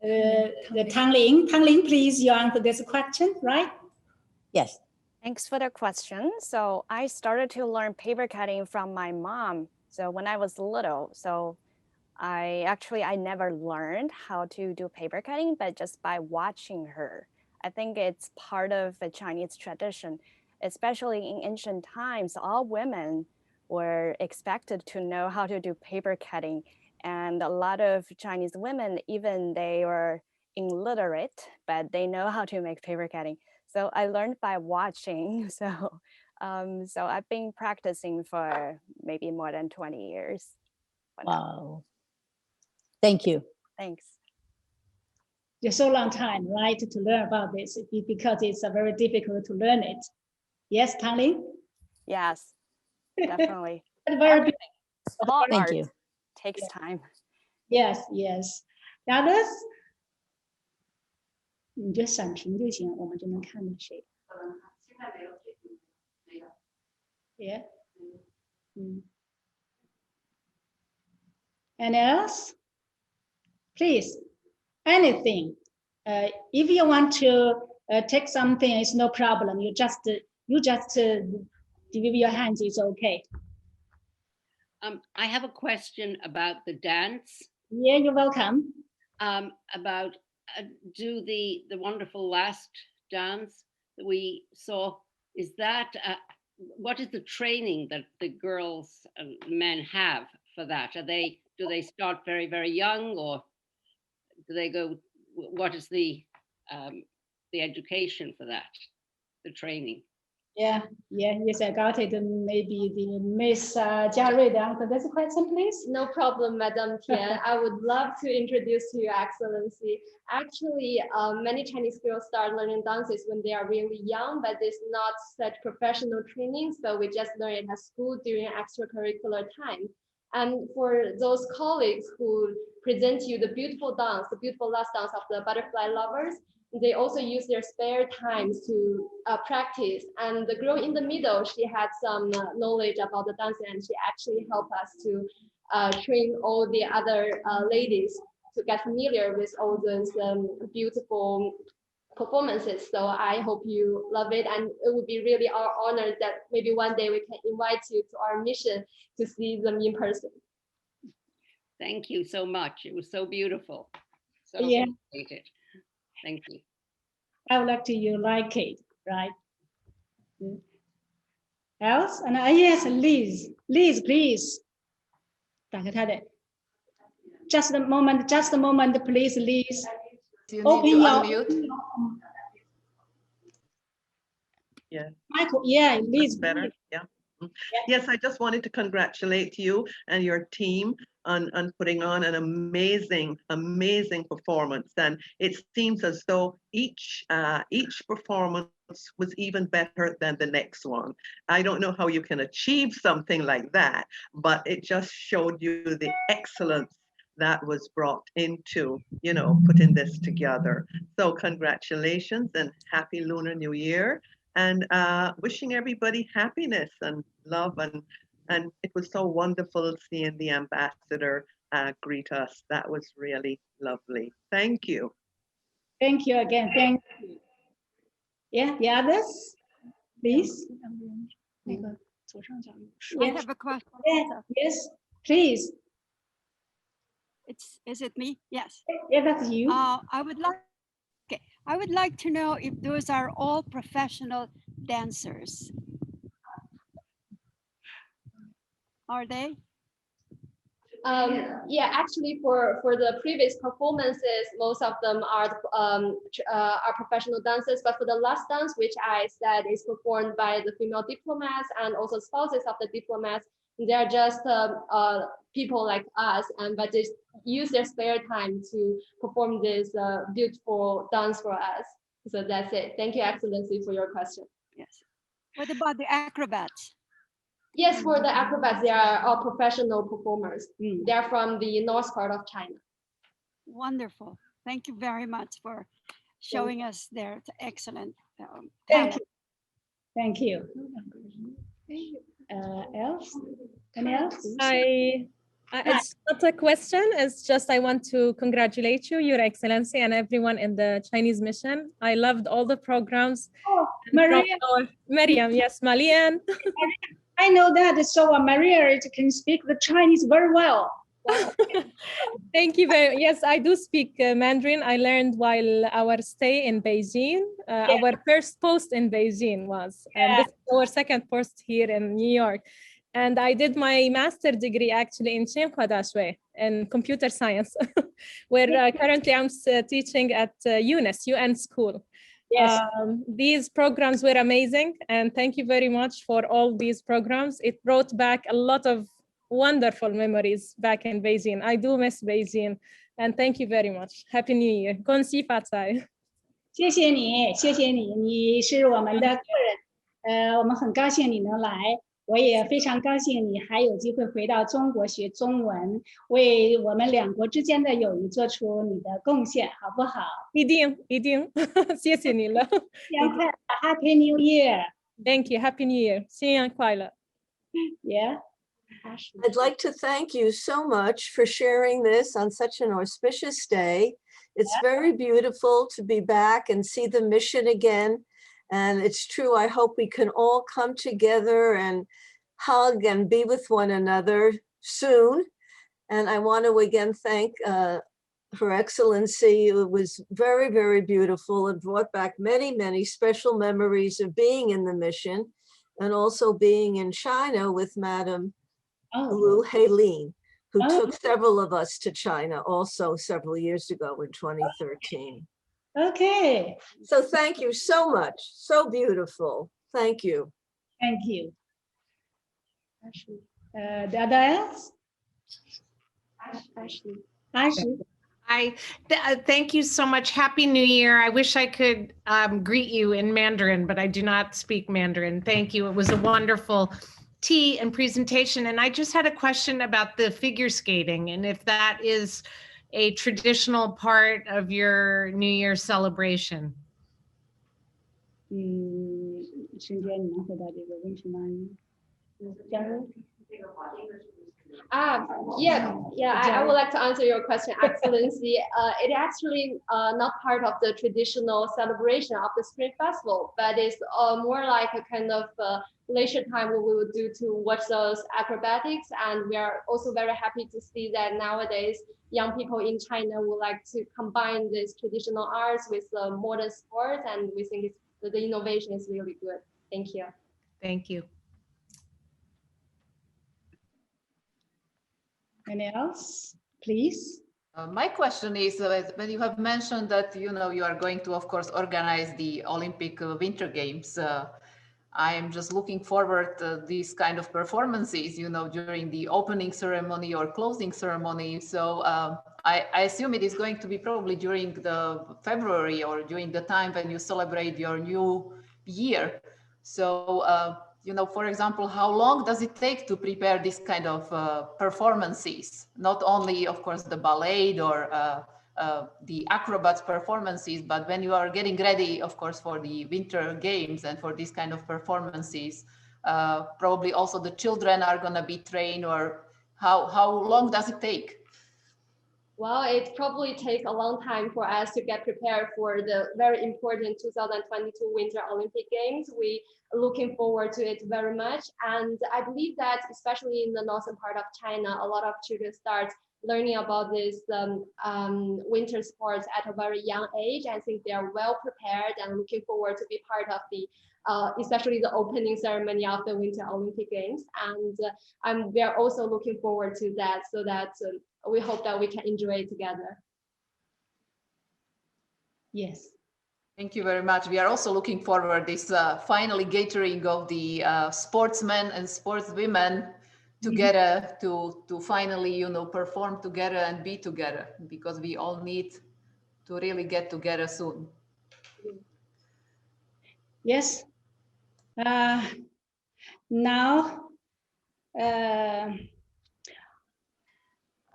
The Tangling, please, you answer this question, right? Yes. Thanks for the question. So I started to learn paper cutting from my mom. So when I was little, so I never learned how to do paper cutting, but just by watching her. I think it's part of a Chinese tradition, especially in ancient times, all women were expected to know how to do paper cutting. And a lot of Chinese women, even they were illiterate, but they know how to make paper cutting. So I learned by watching. So I've been practicing for maybe more than 20 years. Wow. Thank you. Thanks. It's so long time, right, to learn about this because it's very difficult to learn it. Yes, Tangling? Yes, definitely. Very all Thank art you. takes time. Yes. The others? 你就闪屏就行，我们就能看到谁。Yeah. And else? Please, anything. If you want to take something, it's no problem. You just give your hands. It's okay. I have a question about the dance. Yeah, you're welcome. About do the wonderful last dance that we saw, is that what is the training that the girls and men have for that? Do they start very, very young, or do they go, what is the education for that, the training? Yes, I got it. Maybe the Miss Jia to answer this question, please. No problem, Madame Tian. I would love to introduce to you, Excellency. Actually, many Chinese girls start learning dances when they are really young, but it's not such professional training. So we just learn it at school during extracurricular time. And for those colleagues who present you the beautiful dance, the beautiful last dance of the butterfly lovers, they also use their spare times to practice. And the girl in the middle, she had some knowledge about the dance, and she actually helped us to train all the other ladies to get familiar with all those beautiful performances. So I hope you love it, and it would be really our honor that maybe one day we can invite you to our mission to see them in person. Thank you so much. It was so beautiful. So Yeah. appreciated. Thank you. I would like to you like it, right? Else? And yes, Liz. Liz, please. 打开他的 Just a moment, please, Liz. You need Open to your unmute. Yeah. Michael. Yeah, Liz. That's better. Yeah. Yes, I just wanted to congratulate you and your team on putting on an amazing performance. And it seems as though each performance was even better than the next one. I don't know how you can achieve something like that, but it just showed you the excellence that was brought into, putting this together. So congratulations and happy Lunar New Year. And wishing everybody happiness and love. And it was so wonderful seeing the ambassador greet us. That was really lovely. Thank you. Thank you again. Thank you. Yeah, the others, please. I have a question. Yeah, yes, please. Is it me? Yes. Yeah, that's you. I would like to know if those are all professional dancers. Are they? Yeah, actually, for the previous performances, most of them are professional dancers. But for the last dance, which I said is performed by the female diplomats and also spouses of the diplomats, they're just people like us, but just use their spare time to perform this beautiful dance for us. So that's it. Thank you, Excellency, for your question. Yes. What about the acrobats? Yes, for the acrobats, they are all professional performers. They're from the north part of China. Wonderful. Thank you very much for showing us their excellent Thank you. Thank you. Else? Any else? It's not a question. It's just I want to congratulate you, Your Excellency, and everyone in the Chinese mission. I loved all the programs. Oh, Maria. Miriam, yes, Malian. I know that. So Maria can speak the Chinese very well. Wow. Thank you very much. Yes, I do speak Mandarin. I learned while our stay in Beijing. Our first post in Beijing was, and this is our second post here in New York. And I did my master's degree actually in Tsinghua Daxue in computer science, where currently I'm teaching at UNS, UN school. Yes. These programs were amazing, and thank you very much for all these programs. It brought back a lot of wonderful memories back in Beijing. I do miss Beijing, and thank you very much. Happy New Year. 恭喜发财。谢谢你，谢谢你，你是我们的客人，我们很高兴你能来。我也非常高兴你还有机会回到中国学中文，为我们两国之间的友谊做出你的贡献，好不好？一定，一定，谢谢你了。新年快乐 ，Happy New Year! Thank you, Happy New Year. 新年快乐。Yeah. I'd like to thank you so much for sharing this on such an auspicious day. It's very beautiful to be back and see the mission again. And it's true, I hope we can all come together and hug and be with one another soon. And I want to again thank Her Excellency. It was very, very beautiful and brought back many, many special memories of being in the mission and also being in China with Madame Lu Heilin, who took several of us to China also several years ago in 2013. Okay. So thank you so much. So beautiful. Thank you. Thank you. The other else? Ashley. Thank you so much. Happy New Year. I wish I could greet you in Mandarin, but I do not speak Mandarin. Thank you. It was a wonderful tea and presentation. And I just had a question about the figure skating and if that is a traditional part of your New Year celebration. 瞬间你能回答这个问题吗？加入。I would like to answer your question, Excellency. It actually not part of the traditional celebration of the Spring Festival, but it's more like a kind of leisure time what we would do to watch those acrobatics. And we are also very happy to see that nowadays young people in China would like to combine this traditional arts with modern sports, and we think the innovation is really good. Thank you. Thank you. Any else, please? My question is, when you have mentioned that, you are going to, of course, organize the Olympic Winter Games, I am just looking forward to these kind of performances, during the opening ceremony or closing ceremony. So I assume it is going to be probably during the February or during the time when you celebrate your new year. So, for example, how long does it take to prepare this kind of performances? Not only, of course, the ballet or the acrobats performances, but when you are getting ready, of course, for the Winter Games and for these kind of performances, probably also the children are going to be trained, or how long does it take? Well, it probably takes a long time for us to get prepared for the very important 2022 Winter Olympic Games. We are looking forward to it very much. And I believe that especially in the northern part of China, a lot of children start learning about this winter sports at a very young age. I think they are well prepared and looking forward to be part of the especially the opening ceremony of the Winter Olympic Games. And we are also looking forward to that, so that we hope that we can enjoy it together. Yes. Thank you very much. We are also looking forward this finally gathering of the sportsmen and sportswomen together to finally, perform together and be together, because we all need to really get together soon. Yes. Now,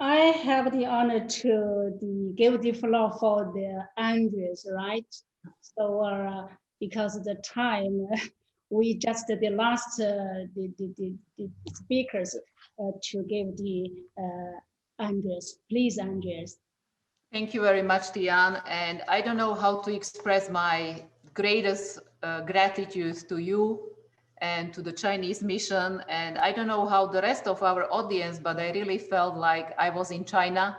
I have the honor to give the floor for the Andres, right? So because of the time, we just the last the speakers to give the Andres. Please, Andres. Thank you very much, Tian. And I don't know how to express my greatest gratitude to you and to the Chinese mission. And I don't know how the rest of our audience, but I really felt like I was in China.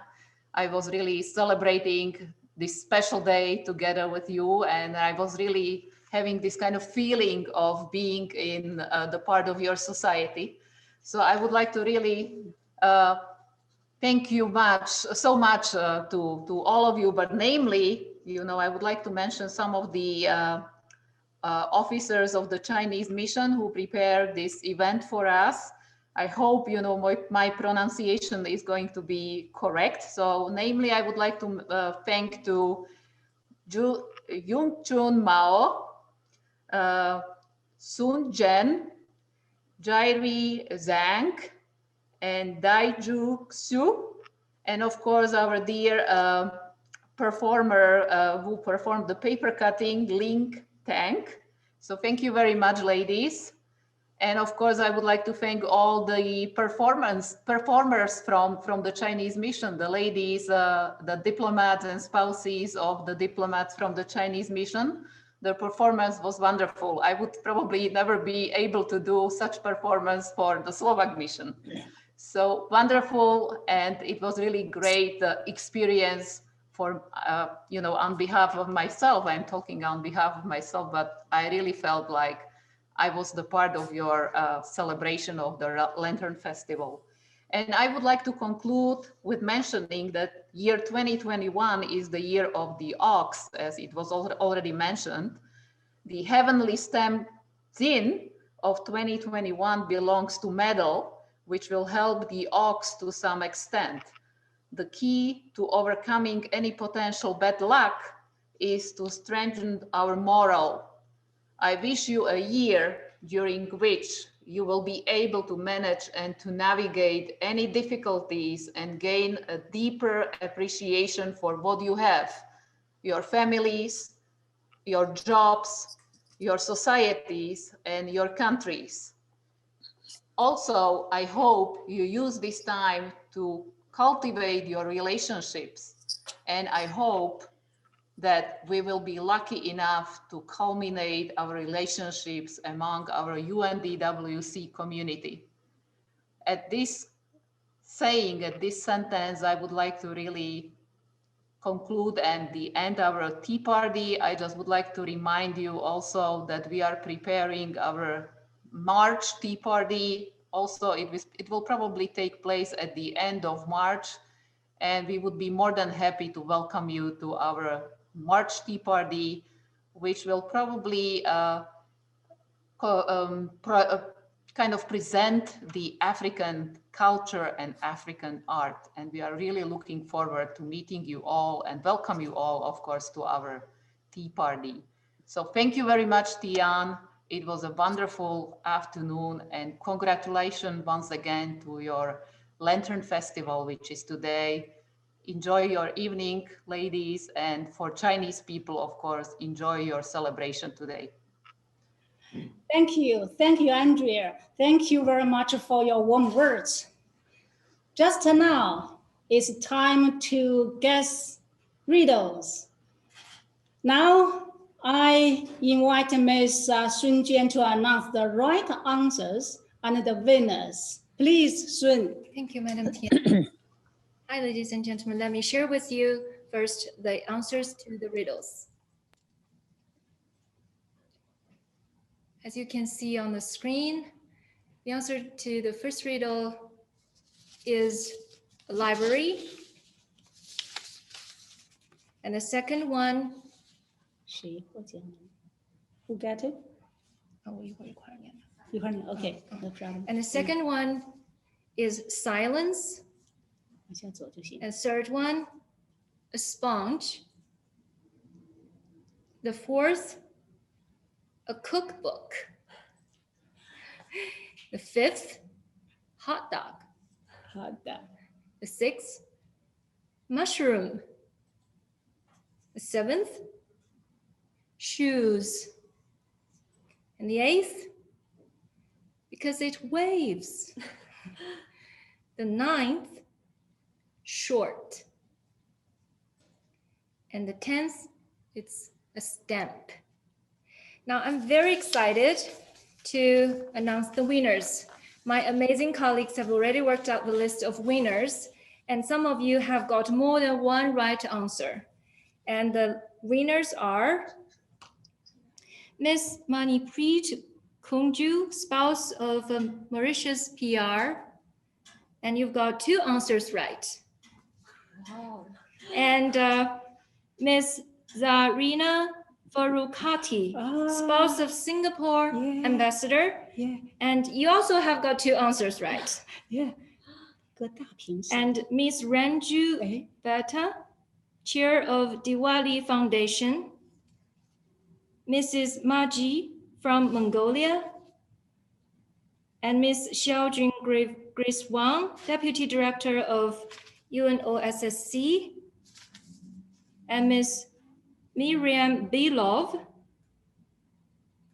I was really celebrating this special day together with you. And I was really having this kind of feeling of being in the part of your society. So I would like to really thank you so much to all of you, but namely, I would like to mention some of the officers of the Chinese mission who prepared this event for us. I hope, my pronunciation is going to be correct. So namely, I would like to thank to Yung Chun Mao, Sun Zhen, Jairi Zhang, and Daiju Xu, and of course our dear performer who performed the paper cutting, Liying Tian. So thank you very much, ladies. And of course, I would like to thank all the performers from the Chinese mission, the ladies, the diplomats and spouses of the diplomats from the Chinese mission. The performance was wonderful. I would probably never be able to do such performance for the Slovak mission. So wonderful, and it was really great experience for, on behalf of myself. I'm talking on behalf of myself, but I really felt like I was the part of your celebration of the Lantern Festival. And I would like to conclude with mentioning that year 2021 is the year of the ox, as it was already mentioned. The heavenly stem Xin of 2021 belongs to metal, which will help the ox to some extent. The key to overcoming any potential bad luck is to strengthen our morale. I wish you a year during which you will be able to manage and to navigate any difficulties and gain a deeper appreciation for what you have, your families, your jobs, your societies, and your countries. Also, I hope you use this time to cultivate your relationships. And I hope that we will be lucky enough to culminate our relationships among our UNDWC community. At this saying, at this sentence, I would like to really conclude and end our tea party. I just would like to remind you also that we are preparing our March tea party. Also, it will probably take place at the end of March, and we would be more than happy to welcome you to our March tea party, which will probably kind of present the African culture and African art. And we are really looking forward to meeting you all and welcome you all, of course, to our tea party. So thank you very much, Tian. It was a wonderful afternoon, and congratulations once again to your Lantern Festival, which is today. Enjoy your evening, ladies, and for Chinese people, of course, enjoy your celebration today. Thank you, Andrea. Thank you very much for your warm words. Just now, it's time to guess riddles. Now, I invite Ms. Sun Jian to announce the right answers and the winners. Please, Sun. Thank you, Madam Tian. Hi, ladies and gentlemen. Let me share with you first the answers to the riddles. As you can see on the screen, the answer to the first riddle is a library. And the second one, who got it? Oh, okay, no problem. And the second one is silence. And third one, a sponge. The fourth, a cookbook. The fifth, hot dog. The sixth, mushroom. The seventh, shoes. And the eighth, because it waves. The ninth, short. And the 10th, it's a stamp. Now I'm very excited to announce the winners. My amazing colleagues have already worked out the list of winners, and some of you have got more than one right answer. And the winners are Miss Manipreet Kungju, spouse of Mauritius PR, and you've got 2 answers right. Wow. And Miss Zarina Farukati, spouse of Singapore ambassador. Yeah. And you also have got 2 answers right. Yeah. And Miss Ranju Bata, chair of Diwali Foundation. Mrs. Maji from Mongolia. And Miss Xiaojun Grace Wang, deputy director of UNOSSC. And Miss Miriam Belov,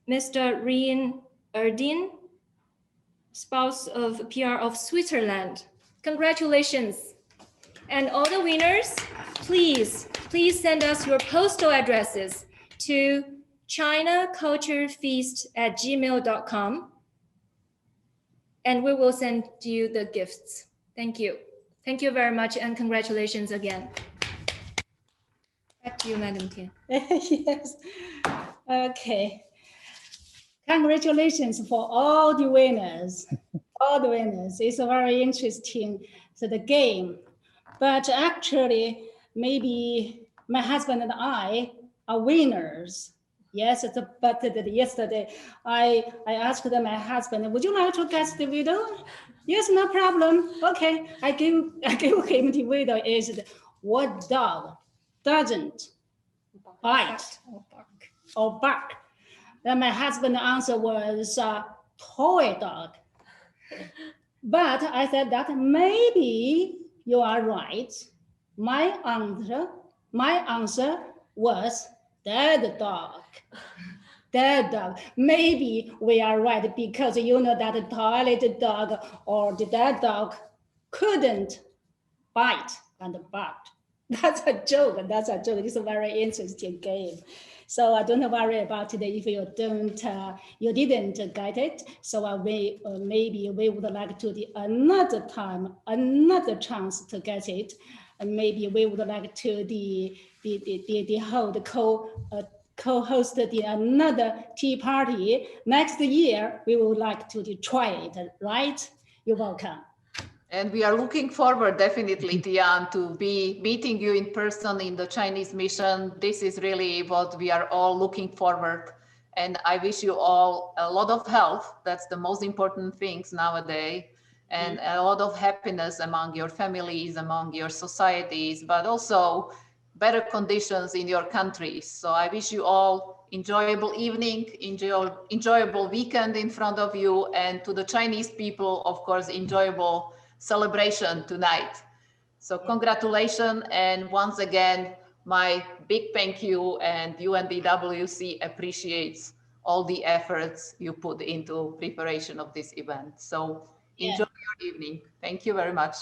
Mr. Rien Erdin, spouse of PR of Switzerland. Congratulations. And all the winners, please send us your postal addresses to chinaculturefeast@gmail.com, and we will send you the gifts. Thank you. Thank you very much, and congratulations again. Back to you, Madam Tian. Yes. Okay. Congratulations for all the winners. All the winners. It's a very interesting the game. But actually, maybe my husband and I are winners. Yes, but yesterday I asked my husband, would you like to guess the riddle? Yes, no problem. Okay, I gave him the riddle is what dog doesn't bite or bark? Then my husband's answer was toy dog. But I said that maybe you are right. My answer was dead dog. dead dog. Maybe we are right because you know that the toilet dog or the dead dog couldn't bite and bark. That's a joke. That's a joke. It's a very interesting game. So don't worry about it if you don't, you didn't get it. So maybe we would like to another time, another chance to get it, and maybe we would like to co-host another tea party next year. We would like to try it, right? You're welcome. And we are looking forward, definitely, Tian, to be meeting you in person in the Chinese mission. This is really what we are all looking forward. And I wish you all a lot of health. That's the most important things nowadays. And a lot of happiness among your families, among your societies, but also better conditions in your countries. So I wish you all enjoyable evening, enjoyable weekend in front of you. And to the Chinese people, of course, enjoyable celebration tonight. So congratulations, and once again, my big thank you, and UNDWC appreciates all the efforts you put into preparation of this event. So enjoy your evening. Thank you very much.